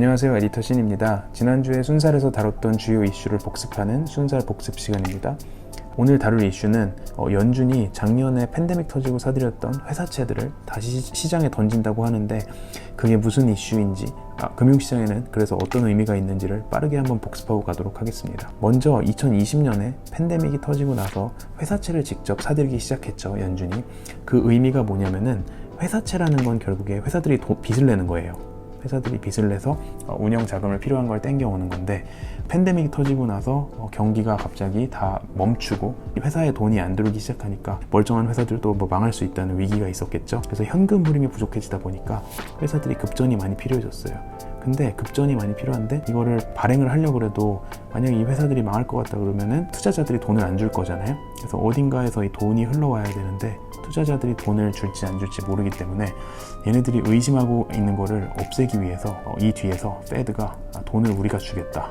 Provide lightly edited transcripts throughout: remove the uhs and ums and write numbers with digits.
안녕하세요, 에디터 신입니다. 지난주에 순살에서 다뤘던 주요 이슈를 복습하는 순살 복습 시간입니다. 오늘 다룰 이슈는 연준이 작년에 팬데믹 터지고 사들였던 회사채들을 다시 시장에 던진다고 하는데 그게 무슨 이슈인지, 금융시장에는 그래서 어떤 의미가 있는지를 빠르게 한번 복습하고 가도록 하겠습니다. 먼저 2020년에 팬데믹이 터지고 나서 회사채를 직접 사들이기 시작했죠, 연준이. 그 의미가 뭐냐면은 회사채라는 건 결국에 회사들이 빚을 내는 거예요. 회사들이 빚을 내서 운영 자금을 필요한 걸 땡겨오는 건데, 팬데믹이 터지고 나서 경기가 갑자기 다 멈추고 회사에 돈이 안 들어오기 시작하니까 멀쩡한 회사들도 망할 수 있다는 위기가 있었겠죠. 그래서 현금 흐름이 부족해지다 보니까 회사들이 급전이 많이 필요해졌어요. 근데 급전이 많이 필요한데 이거를 발행을 하려고 해도 만약에 이 회사들이 망할 것 같다 그러면은 투자자들이 돈을 안 줄 거잖아요. 그래서 어딘가에서 이 돈이 흘러와야 되는데 투자자들이 돈을 줄지 안 줄지 모르기 때문에 얘네들이 의심하고 있는 거를 없애기 위해서 이 뒤에서 페드가 돈을 우리가 주겠다,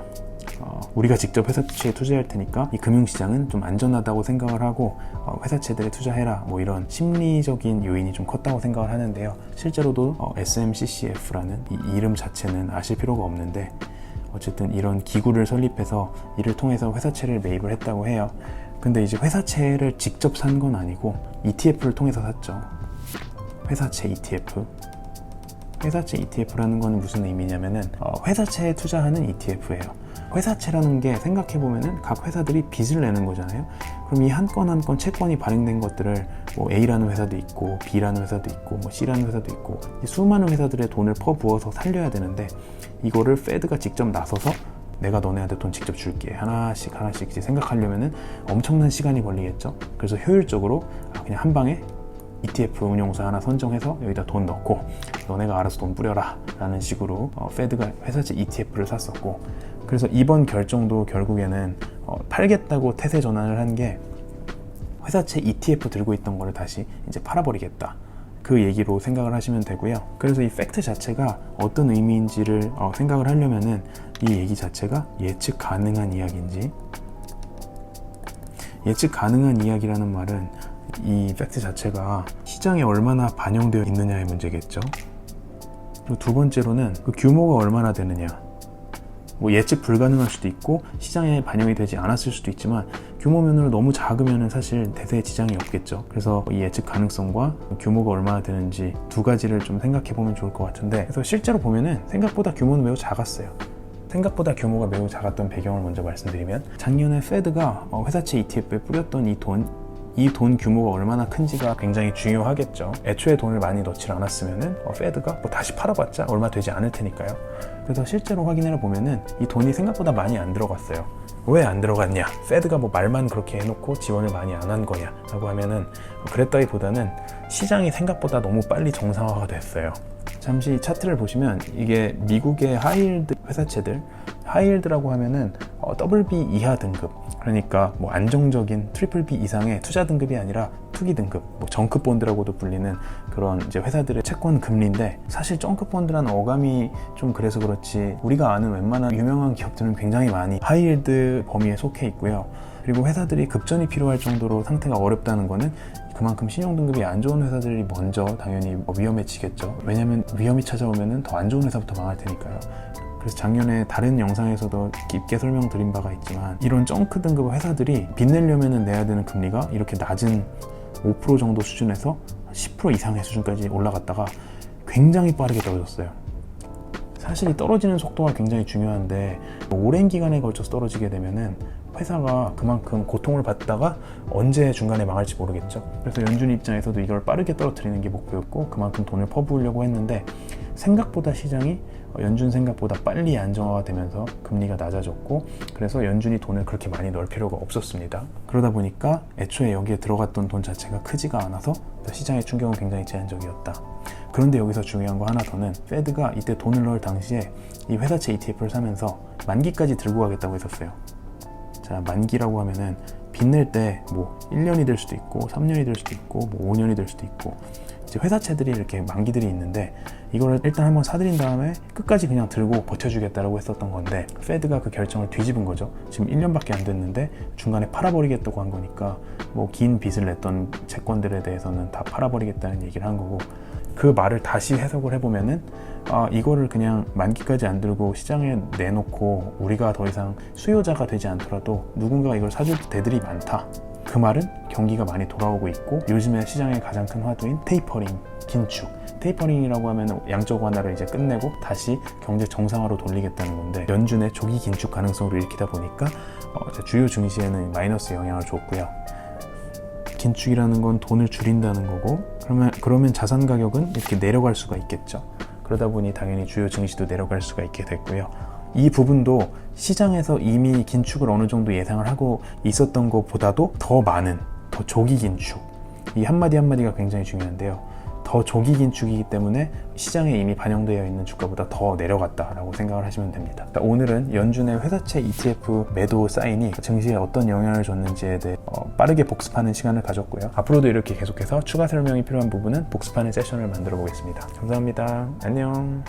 우리가 직접 회사채에 투자할 테니까 이 금융시장은 좀 안전하다고 생각을 하고 회사채들에 투자해라, 뭐 이런 심리적인 요인이 좀 컸다고 생각을 하는데요. 실제로도 SMCCF라는 이 이름 자체는 아실 필요가 없는데 어쨌든 이런 기구를 설립해서 이를 통해서 회사채를 매입을 했다고 해요. 근데 이제 회사채를 직접 산 건 아니고 ETF를 통해서 샀죠. 회사채 ETF. 회사채 ETF라는 건 무슨 의미냐면은 회사채에 투자하는 ETF예요. 회사채라는 게 생각해보면은 각 회사들이 빚을 내는 거잖아요. 그럼 이 한 건 한 건 채권이 발행된 것들을 뭐 A라는 회사도 있고 B라는 회사도 있고 뭐 C라는 회사도 있고 수많은 회사들의 돈을 퍼부어서 살려야 되는데, 이거를 페드가 직접 나서서 내가 너네한테 돈 직접 줄게 하나씩 이제 생각하려면은 엄청난 시간이 걸리겠죠. 그래서 효율적으로 그냥 한 방에 ETF 운용사 하나 선정해서 여기다 돈 넣고 너네가 알아서 돈 뿌려라 라는 식으로 페드가 회사채 ETF를 샀었고, 그래서 이번 결정도 결국에는 팔겠다고 태세 전환을 한 게 회사채 ETF 들고 있던 거를 다시 이제 팔아버리겠다, 그 얘기로 생각을 하시면 되고요. 그래서 이 팩트 자체가 어떤 의미인지를 생각을 하려면은 이 얘기 자체가 예측 가능한 이야기인지, 예측 가능한 이야기라는 말은 이 팩트 자체가 시장에 얼마나 반영되어 있느냐의 문제겠죠. 그리고 두 번째로는 그 규모가 얼마나 되느냐. 뭐 예측 불가능할 수도 있고 시장에 반영이 되지 않았을 수도 있지만 규모면으로 너무 작으면 사실 대세에 지장이 없겠죠. 그래서 이 예측 가능성과 규모가 얼마나 되는지 두 가지를 좀 생각해 보면 좋을 것 같은데, 그래서 실제로 보면은 생각보다 규모는 매우 작았어요. 생각보다 규모가 매우 작았던 배경을 먼저 말씀드리면, 작년에 페드가 회사채 ETF에 뿌렸던 이 돈 규모가 얼마나 큰지가 굉장히 중요하겠죠. 애초에 돈을 많이 넣지 않았으면은 페드가 뭐 다시 팔아봤자 얼마 되지 않을 테니까요. 그래서 실제로 확인해 보면은 이 돈이 생각보다 많이 안 들어갔어요. 왜 안 들어갔냐? 페드가 뭐 말만 그렇게 해놓고 지원을 많이 안 한 거냐? 라고 하면은 그랬다기보다는 시장이 생각보다 너무 빨리 정상화가 됐어요. 잠시 차트를 보시면 이게 미국의 하이힐드 회사채들, 하이힐드라고 하면은 BB 이하 등급, 그러니까 뭐 안정적인 트리플 B 이상의 투자 등급이 아니라 투기 등급, 뭐 정크 본드라고도 불리는 그런 이제 회사들의 채권 금리인데, 사실 정크 본드라는 어감이 좀 그래서 그렇지 우리가 아는 웬만한 유명한 기업들은 굉장히 많이 하이힐드 범위에 속해 있고요. 그리고 회사들이 급전이 필요할 정도로 상태가 어렵다는 거는 그만큼 신용 등급이 안 좋은 회사들이 먼저 당연히 위험해지겠죠. 왜냐면 위험이 찾아오면 더 안 좋은 회사부터 망할 테니까요. 그래서 작년에 다른 영상에서도 깊게 설명드린 바가 있지만, 이런 정크 등급 회사들이 빚내려면 내야 되는 금리가 이렇게 낮은 5% 정도 수준에서 10% 이상의 수준까지 올라갔다가 굉장히 빠르게 떨어졌어요. 사실 이 떨어지는 속도가 굉장히 중요한데 오랜 기간에 걸쳐서 떨어지게 되면은 회사가 그만큼 고통을 받다가 언제 중간에 망할지 모르겠죠. 그래서 연준 입장에서도 이걸 빠르게 떨어뜨리는 게 목표였고 그만큼 돈을 퍼부으려고 했는데, 생각보다 시장이 연준 생각보다 빨리 안정화가 되면서 금리가 낮아졌고, 그래서 연준이 돈을 그렇게 많이 넣을 필요가 없었습니다. 그러다 보니까 애초에 여기에 들어갔던 돈 자체가 크지가 않아서 시장의 충격은 굉장히 제한적이었다. 그런데 여기서 중요한 거 하나 더는, 페드가 이때 돈을 넣을 당시에 이 회사채 ETF를 사면서 만기까지 들고 가겠다고 했었어요. 자, 만기라고 하면은 빚낼 때 뭐 1년이 될 수도 있고 3년이 될 수도 있고 뭐 5년이 될 수도 있고, 이제 회사채들이 이렇게 만기들이 있는데 이거를 일단 한번 사들인 다음에 끝까지 그냥 들고 버텨주겠다라고 했었던 건데, 페드가 그 결정을 뒤집은 거죠. 지금 1년밖에 안 됐는데 중간에 팔아버리겠다고 한 거니까 뭐 긴 빚을 냈던 채권들에 대해서는 다 팔아버리겠다는 얘기를 한 거고, 그 말을 다시 해석을 해보면은 이거를 그냥 만기까지 안 들고 시장에 내놓고 우리가 더 이상 수요자가 되지 않더라도 누군가가 이걸 사줄 때들이 많다. 그 말은 경기가 많이 돌아오고 있고 요즘에 시장의 가장 큰 화두인 테이퍼링, 긴축. 테이퍼링이라고 하면 양적 완화를 이제 끝내고 다시 경제 정상화로 돌리겠다는 건데 연준의 조기 긴축 가능성으로 읽히다 보니까 주요 증시에는 마이너스 영향을 줬고요. 긴축이라는 건 돈을 줄인다는 거고 그러면 자산 가격은 이렇게 내려갈 수가 있겠죠. 그러다 보니 당연히 주요 증시도 내려갈 수가 있게 됐고요. 이 부분도 시장에서 이미 긴축을 어느 정도 예상을 하고 있었던 것보다도 더 많은, 더 조기 긴축. 이 한마디 한마디가 굉장히 중요한데요. 더 조기 긴축이기 때문에 시장에 이미 반영되어 있는 주가보다 더 내려갔다라고 생각을 하시면 됩니다. 오늘은 연준의 회사채 ETF 매도 사인이 증시에 어떤 영향을 줬는지에 대해 빠르게 복습하는 시간을 가졌고요. 앞으로도 이렇게 계속해서 추가 설명이 필요한 부분은 복습하는 세션을 만들어 보겠습니다. 감사합니다. 안녕.